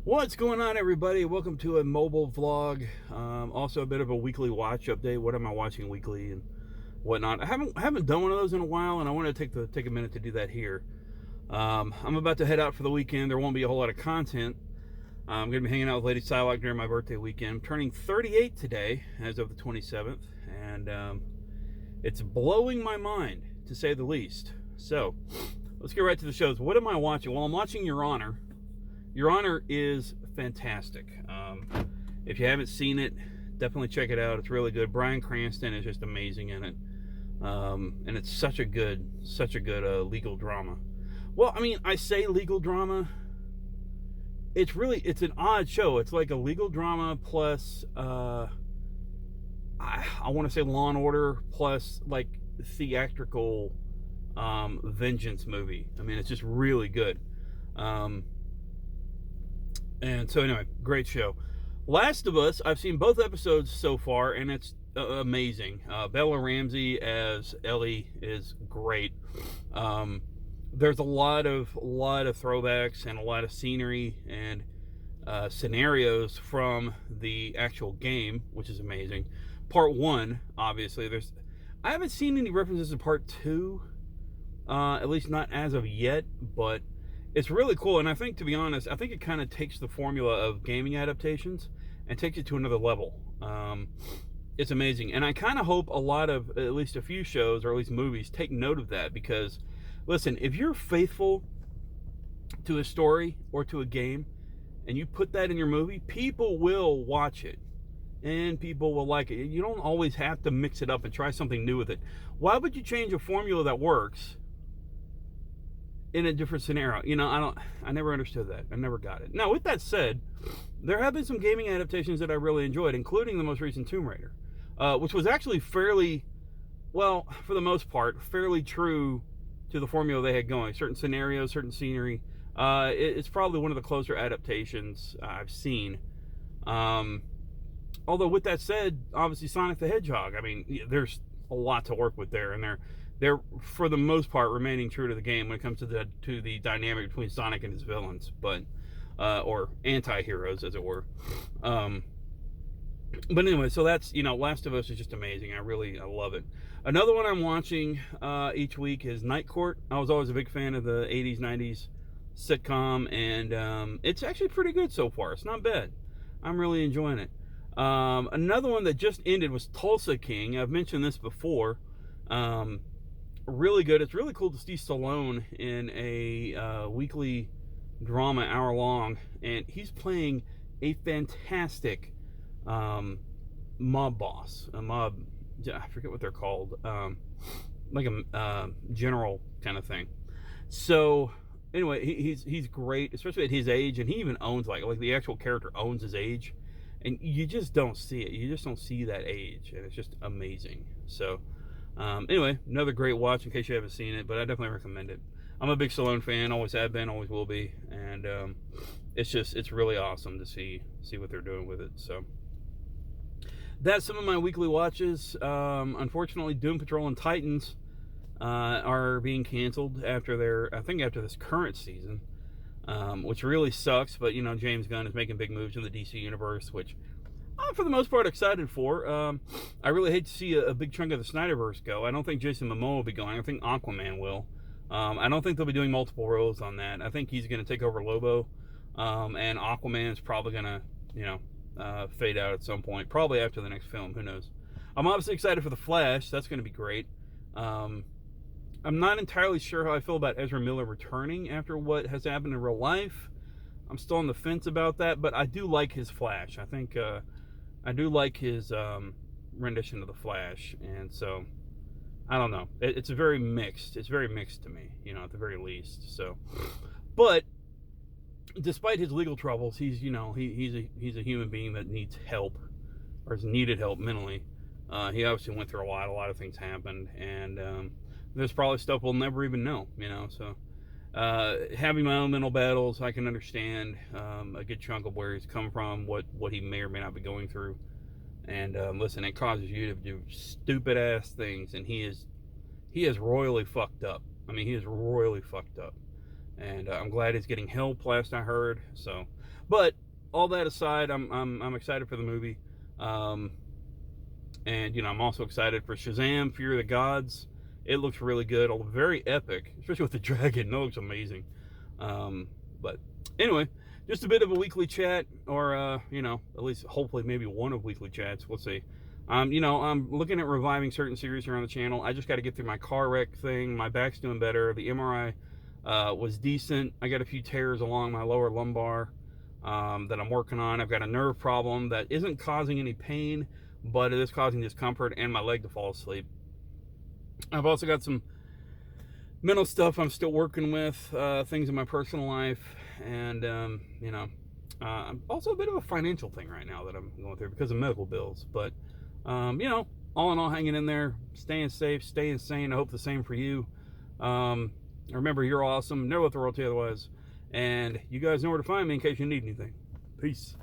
What's going on, everybody? Welcome to a mobile vlog. Also, a bit of a weekly watch update. What am I watching weekly and whatnot? I haven't done one of those in a while, and I want to take a minute to do that here. I'm about to head out for the weekend. There won't be a whole lot of content. I'm going to be hanging out with Lady Psylocke during my birthday weekend. I'm turning 38 today, as of the 27th, and it's blowing my mind, to say the least. So, let's get right to the shows. What am I watching? Well, I'm watching Your Honor. Your Honor is fantastic. If you haven't seen it, definitely check it out. It's really good. Bryan Cranston is just amazing in it, and it's such a good legal drama. Well, I mean, I say legal drama. It's an odd show. It's like a legal drama plus I want to say Law and Order plus like theatrical vengeance movie. I mean, it's just really good. Um, And so, anyway, great show. Last of Us, I've seen both episodes so far, and it's amazing. Bella Ramsey as Ellie is great. There's a lot of throwbacks and a lot of scenery and scenarios from the actual game, which is amazing. Part one, obviously, I haven't seen any references to part two, at least not as of yet, but it's really cool. And I think, to be honest, I think it kind of takes the formula of gaming adaptations and takes it to another level. It's amazing. And I kind of hope a lot of, at least a few shows, or at least movies, take note of that. Because, listen, if you're faithful to a story or to a game, and you put that in your movie, people will watch it. And people will like it. You don't always have to mix it up and try something new with it. Why would you change a formula that works in a different scenario? I never understood that. I never got it. Now, with that said, there have been some gaming adaptations that I really enjoyed, including the most recent Tomb Raider, which was actually fairly, well, for the most part, fairly true to the formula they had going. Certain scenarios, certain scenery. It's probably one of the closer adaptations I've seen. Although, with that said, obviously Sonic the Hedgehog, I mean, there's a lot to work with there, and they're for the most part remaining true to the game when it comes to the dynamic between Sonic and his villains, but or anti-heroes, as it were. But anyway, so that's, Last of Us is just amazing. I love it. Another one I'm watching each week is Night Court. I was always a big fan of the 80s, 90s sitcom, and it's actually pretty good so far. It's not bad. I'm really enjoying it. Another one that just ended was Tulsa King. I've mentioned this before. Really good. It's really cool to see Stallone in a weekly drama, hour long, and he's playing a fantastic mob boss, I forget what they're called, like a general kind of thing. So anyway, he's great, especially at his age, and he even owns like the actual character owns his age, and you just don't see it. You just don't see that age, and it's just amazing. So anyway, another great watch in case you haven't seen it, but I definitely recommend it. I'm a big Stallone fan, always have been, always will be, and it's really awesome to see what they're doing with it. So that's some of my weekly watches. Unfortunately, Doom Patrol and Titans are being canceled after this current season, which really sucks. But James Gunn is making big moves in the DC universe, which I'm for the most part excited for. I really hate to see a big chunk of the Snyderverse go. I don't think Jason Momoa will be going. I think Aquaman will. I don't think they'll be doing multiple roles on that. I think he's going to take over Lobo, and Aquaman's probably going to fade out at some point, probably after the next film. Who knows? I'm obviously excited for The Flash. That's going to be great. I'm not entirely sure how I feel about Ezra Miller returning after what has happened in real life. I'm still on the fence about that, but I do like his Flash. I think I do like his rendition of the Flash, and so I don't know. It's very mixed. It's very mixed to me, at the very least. So, but despite his legal troubles, he's a human being that needs help, or has needed help mentally. He obviously went through a lot. A lot of things happened, and there's probably stuff we'll never even know. So having my own mental battles, I can understand a good chunk of where he's come from, what he may or may not be going through. And listen, it causes you to do stupid ass things, and he is royally fucked up. He is royally fucked up. And I'm glad he's getting help, last I heard. So, But all that aside, I'm excited for the movie. And you know, I'm also excited for Shazam: Fury of the Gods. It looks really good, very epic, especially with the dragon. That looks amazing. But anyway, just a bit of a weekly chat, or you know, at least hopefully maybe one of weekly chats. We'll see. You know, I'm looking at reviving certain series around the channel. I just got to get through my car wreck thing. My back's doing better. The MRI was decent. I got a few tears along my lower lumbar that I'm working on. I've got a nerve problem that isn't causing any pain, but it is causing discomfort and my leg to fall asleep. I've also got some mental stuff I'm still working with, things in my personal life, and you know, also a bit of a financial thing right now that I'm going through because of medical bills. But you know, all in all, hanging in there, staying safe, staying sane. I hope the same for you. Remember, you're awesome. Never let the world tell you otherwise. And you guys know where to find me in case you need anything. Peace.